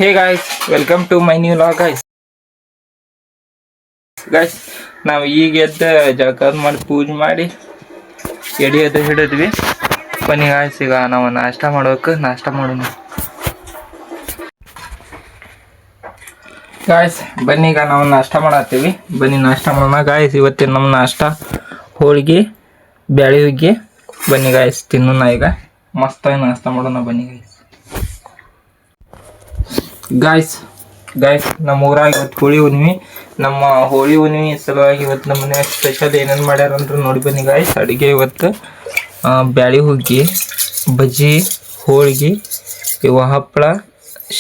Hey guys, welcome to my new vlog guys. ನಾವು ಈಗ ಎದ್ದು ಜಳಕ ಮಾಡಿ ಪೂಜೆ ಮಾಡಿ ಎಡಿ ಎದ್ದು ಹಿಡಿದ್ವಿ. ಬನ್ನಿ ಗಾಯ್ಸ್, ಈಗ ನಾವು ನಾಷ್ಟ ಮಾಡೋಕೆ ನಾಷ್ಟ ಮಾಡೋಣ ಗಾಯ್ಸ್. ಬನ್ನಿ ಈಗ ನಾವು ನಾಷ್ಟ ಮಾಡತ್ತೀವಿ. ಬನ್ನಿ ನಾಷ್ಟ ಮಾಡೋಣ ಗಾಯ್ಸ್. ಇವತ್ತಿನ ನಮ್ಮ ನಾಷ್ಟ ಹೋಳಿಗೆ ಬ್ಯಾಳಿ ಹುಗ್ಗಿ. ಬನ್ನಿ ಗಾಯ್ಸ್ ತಿನ್ನೋಣ. ಈಗ ಮಸ್ತಾಗಿ ನಾಷ್ಟ ಮಾಡೋಣ ಬನ್ನಿ ಗಾಯ್ಸ್. ನಮ್ಮ ಊರಾಗ ಇವತ್ತು ಹೋಳಿ ಹುಣ್ಣಿಮೆ. ನಮ್ಮ ಹೋಳಿ ಹುಣ್ಣಿಮೆ ಸಲುವಾಗಿ ಇವತ್ತು ನಮ್ಮ ಮನೆ ಸ್ಪೆಷಲ್ ಏನೇನು ಮಾಡ್ಯಾರ ಅಂದ್ರೆ ನೋಡಿ ಬನ್ನಿ ಗಾಯ್ಸ್. ಅಡುಗೆ ಇವತ್ತು ಬ್ಯಾಳಿ ಹುಗ್ಗಿ, ಬಜ್ಜಿ, ಹೋಳಿಗೆ, ಇವು ಹಪ್ಪಳ,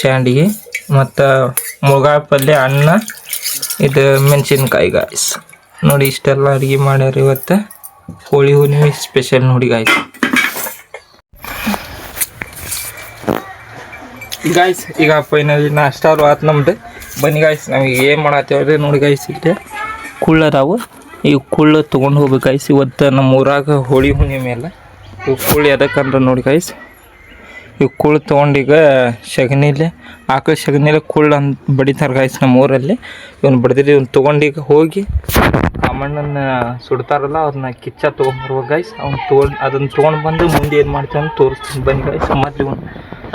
ಶಾಂಡ್ಗಿ ಮತ್ತು ಮುಳುಗಾಳ ಪಲ್ಯ, ಅನ್ನ, ಇದು ಮೆಣಸಿನ್ಕಾಯಿ ಗಾಯ್ಸ್. ನೋಡಿ ಇಷ್ಟೆಲ್ಲ ಅಡುಗೆ ಮಾಡ್ಯಾರ ಇವತ್ತು. ಹೋಳಿ ಹುಣ್ಣಿಮೆ ಸ್ಪೆಷಲ್ ನೋಡಿ ಗಾಯ್ಸ್. ಈಗ ಫೈನಲಿ ನಾಷ್ಟ ಆತು ನಮ್ದು. ಬನ್ನಿ ಗಾಯ್ಸ್, ನಾವೀಗ ಏನು ಮಾಡತ್ತೇವ್ರಿ ನೋಡಿ ಗಾಯ್ಸ್. ಇಲ್ಲಿ ಕುಳ್ಳದಾವು, ಈ ಕುಳ್ಳು ತೊಗೊಂಡು ಹೋಗ್ಬೇಕು ಗಾಯ್ಸ್. ಇವತ್ತು ನಮ್ಮ ಊರಾಗ ಹೋಳಿ ಹುಣ್ಣಿಮೆ ಅಲ್ಲ. ಇವು ಕುಳ್ಳು ಎದಕ್ಕಂದ್ರೆ ನೋಡಿ ಗಾಯ್ಸ್, ಇವು ಕುಳ್ಳು ತೊಗೊಂಡೀಗ ಸಗಣಿಲೆ ಆಕಳ ಸಗಣಿಲೆ ಕುಳ್ಳು ಅಂತ ಬಡಿತಾರೆ ಗಾಯ್ಸ್ ನಮ್ಮ ಊರಲ್ಲಿ. ಇವನು ಬಡ್ದಿರಿ ಇವ್ನು ತೊಗೊಂಡೀಗ ಹೋಗಿ ಆ ಮಣ್ಣನ್ನು ಸುಡ್ತಾರಲ್ಲ ಅದನ್ನ ಕಿಚ್ಚ ತೊಗೊಂಡ್ಬರ್ಬೇಕು ಗಾಯ್ಸ್. ಅದನ್ನು ತೊಗೊಂಡು ಬಂದು ಮುಂದೆ ಏನು ಮಾಡ್ತೀವಿ ಅಂತ ತೋರಿಸ್ತೀನಿ ಬನ್ನಿ ಗಾಯ್ಸ್. ಮೊದಲು ಇವನು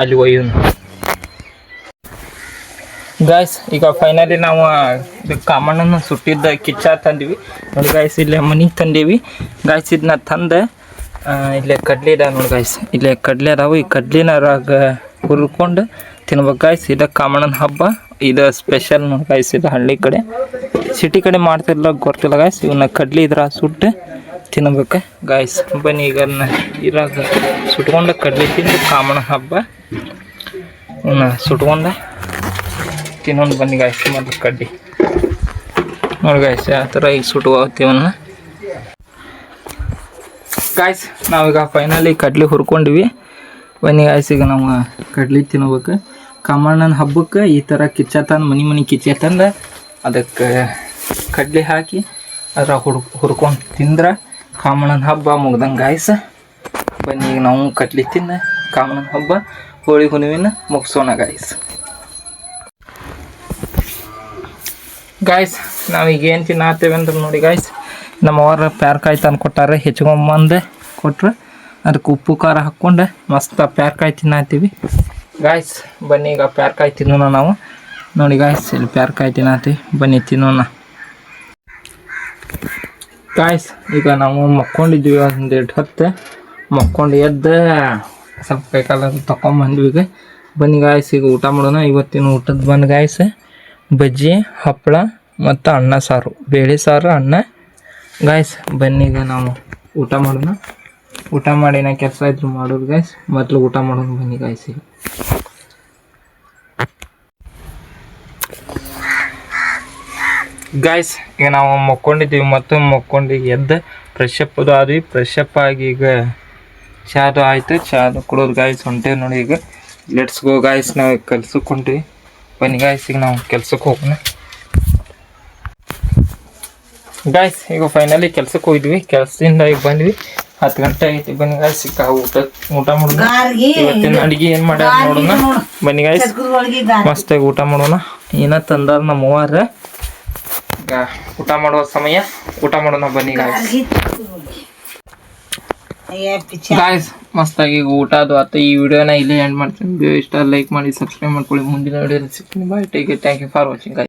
ಅಲ್ಲಿ ಒಯ್ಯೋನು ಗಾಯ್ಸ್. ಈಗ ಫೈನಲಿ ನಾವು ಕಾಮಣ್ಣನ್ನು ಸುಟ್ಟಿದ್ದ ಕಿಚ್ಚ ತಂದ್ವಿ ನೋಡಿ ಗಾಯ್ಸ್. ಇಲ್ಲೇ ಮನೆಗೆ ತಂದೀವಿ ಗಾಯ್ಸ್. ಇದನ್ನ ತಂದು ಇಲ್ಲೇ ಕಡ್ಲೆ ಇದಾವೆ ನೋಡಿ ಗಾಯ್ಸ್. ಇಲ್ಲೇ ಕಡ್ಲೆ ಅದಾವೆ. ಈ ಕಡ್ಲಿನಾರಾಗ ಹುರ್ಕೊಂಡು ತಿನ್ಬೇಕು ಗಾಯ್ಸ್. ಇದು ಕಾಮಣ್ಣನ ಹಬ್ಬ. ಇದು ಸ್ಪೆಷಲ್ ನೋಡಿ ಗಾಯ್ಸ್. ಇದು ಹಳ್ಳಿ ಕಡೆ, ಸಿಟಿ ಕಡೆ ಮಾಡ್ತಿರಲ್ಲ ಗೊತ್ತಿಲ್ಲ ಗಾಯ್ಸ್. ಇವನ್ನ ಕಡ್ಲಿ ಇದ್ರ ಸುಟ್ಟು ತಿನ್ಬೇಕು ಗಾಯ್ಸ್. ಬನ್ನಿ ಈಗ ಇರಾಗ ಸುಟ್ಕೊಂಡು ಕಡ್ಲಿ ತಿಂದು ಕಾಮಣ್ಣ ಹಬ್ಬ ಇವನ್ನ ಸುಟ್ಕೊಂಡು ತಿನ್ನೊಂದು ಬನ್ನಿ ಗಾಯ್ಸ್. ಮೊದಲು ಕಡ್ಡಿ ನೋಡಿ ಗಾಯ್ಸ್ ಯಾವ ಥರ ಈಗ ಸುಟ್ಕೋತೀವನ್ನ ಗಾಯ್ಸ್. ನಾವೀಗ ಫೈನಲಿ ಕಡ್ಲಿ ಹುರ್ಕೊಂಡಿವಿ. ಬನ್ನಿ ಗಾಯ್ಸ್, ಈಗ ನಾವು ಕಡ್ಲಿ ತಿನ್ಬೇಕು. ಕಾಮಣ್ಣನ ಹಬ್ಬಕ್ಕೆ ಈ ಥರ ಕಿಚ್ಚ ತಂದು ಮನೆ ಕಿಚ್ಚ ತಂದು ಅದಕ್ಕೆ ಕಡ್ಲಿ ಹಾಕಿ ಅದ್ರ ಹುರ್ಕೊಂಡು ತಿಂದ್ರೆ ಕಾಮಣ್ಣನ ಹಬ್ಬ ಮುಗ್ದಂಗೆ ಗಾಯ್ಸ್. ಬನ್ನಿ ಈಗ ನಾವು ಕಡ್ಲಿ ತಿಂದು ಕಾಮಣ್ಣನ ಹಬ್ಬ ಹೋಳಿ ಹುಣ್ಣಿಮೆನ ಮುಗಿಸೋಣ ಗಾಯ್ಸ್. ನಾವೀಗ ಏನು ತಿನ್ನತ್ತೇವೆ ಅಂದ್ರೆ ನೋಡಿ ಗಾಯ್ಸ್, ನಮ್ಮವ್ರ ಪ್ಯಾರ್ಕಾಯಿ ತಂದು ಕೊಟ್ಟಾರೆ. ಹೆಚ್ಕೊಂಬಂದು ಕೊಟ್ರೆ ಅದಕ್ಕೆ ಉಪ್ಪು ಖಾರ ಹಾಕ್ಕೊಂಡು ಮಸ್ತ್ ಪ್ಯಾರ್ಕಾಯಿ ತಿನ್ನತ್ತೀವಿ ಗಾಯ್ಸ್. ಬನ್ನಿ ಈಗ ಪ್ಯಾರ್ಕಾಯಿ ತಿನ್ನೋಣ ನಾವು ನೋಡಿ ಗಾಯ್ಸ್. ಇಲ್ಲಿ ಪ್ಯಾರ್ಕಾಯಿ ತಿನ್ನತ್ತೀವಿ, ಬನ್ನಿ ತಿನ್ನೋಣ ಗಾಯ್ಸ್. ಈಗ ನಾವು ಮಕ್ಕೊಂಡಿದ್ವಿ ಒಂದೆರಡು ಹೊತ್ತು. ಮಕ್ಕೊಂಡು ಎದ್ದು ಸ್ವಲ್ಪ ಕೈಕಾಲ ತಗೊಂಬಂದ್ವಿ. ಈಗ ಬನ್ನಿ ಗಾಯ್ಸ್, ಈಗ ಊಟ ಮಾಡೋಣ. ಇವತ್ತಿನ ಊಟದ ಬಂದು ಗಾಯ್ಸ್ ಬಜ್ಜಿ, ಹಪ್ಪಳ ಮತ್ತು ಅನ್ನ ಸಾರು, ಬೇಳೆ ಸಾರು, ಅನ್ನ ಗಾಯ್ಸ್. ಬನ್ನಿ ಈಗ ನಾವು ಊಟ ಮಾಡೋಣ. ಊಟ ಮಾಡಿ ನಾ ಕೆಲಸ ಇದ್ರು ಮಾಡೋದು ಗಾಯ್ಸ್. ಮೊದಲು ಊಟ ಮಾಡೋಣ ಬನ್ನಿ ಗಾಯ್ಸ್. ಈಗ ನಾವು ಮಕ್ಕೊಂಡಿದ್ದೀವಿ ಮತ್ತು ಮಕ್ಕೊಂಡು ಎದ್ದು ಫ್ರೆಶ್ ಅಪ್ ಅದು ಆದ್ವಿ. ಫ್ರೆಶ್ ಅಪ್ ಆಗಿ ಈಗ ಚಾದು ಆಯ್ತು. ಚಾದು ಕುಡೋದು ಗಾಯ್ಸ್. ಹೊಂಟೇವಿ ನೋಡಿ ಈಗ. Let's go guys. ನಾವು ಕೆಲ್ಸಕ್ಕೆ ಹೊಂಟಿವಿ. ಬನ್ನಿ ಗಾಯ್ಸ್, ಈಗ ನಾವು ಕೆಲ್ಸಕ್ಕೆ ಹೋಗೋಣ ಗಾಯ್ಸ್. ಈಗ ಫೈನಲಿ ಕೆಲ್ಸಕ್ಕೆ ಹೋಗಿದ್ವಿ. ಕೆಲಸದಿಂದ ಈಗ ಬಂದ್ವಿ. 10 ಗಂಟೆ ಆಗೈತಿ. ಬನ್ನಿ ಗಾಯ್ಸ್, ಈಗ ಊಟ ಮಾಡೋಣ. ಇವತ್ತಿನ ಅಡುಗೆ ಏನು ಮಾಡ್ಯಾರ ನೋಡೋಣ ಬನ್ನಿ ಗಾಯ್ಸ್. ಮಸ್ತಾಗಿ ಊಟ ಮಾಡೋಣ. ಏನ ತಂದಾರ ನಮ್ಮ ಅವ್ವಾರ. ಈಗ ಊಟ ಮಾಡುವ ಸಮಯ. ಊಟ ಮಾಡೋಣ ಬನ್ನಿ ಗಾಯ್ಸ್. ಮಸ್ತಾಗಿ ಊಟ ಅದು ಆಯ್ತು. ಈ ವಿಡಿಯೋನ ಇಲ್ಲಿ ಎಂಡ್ ಮಾಡ್ತೀನಿ. ವಿಡಿಯೋ ಇಷ್ಟ ಲೈಕ್ ಮಾಡಿ, ಸಬ್ಸ್ಕ್ರೈಬ್ ಮಾಡ್ಕೊಳ್ಳಿ. ಮುಂದಿನ ವಿಡಿಯೋದಲ್ಲಿ ಸಿಗ್ತೀನಿ. Bye, take care, thank you for watching guys.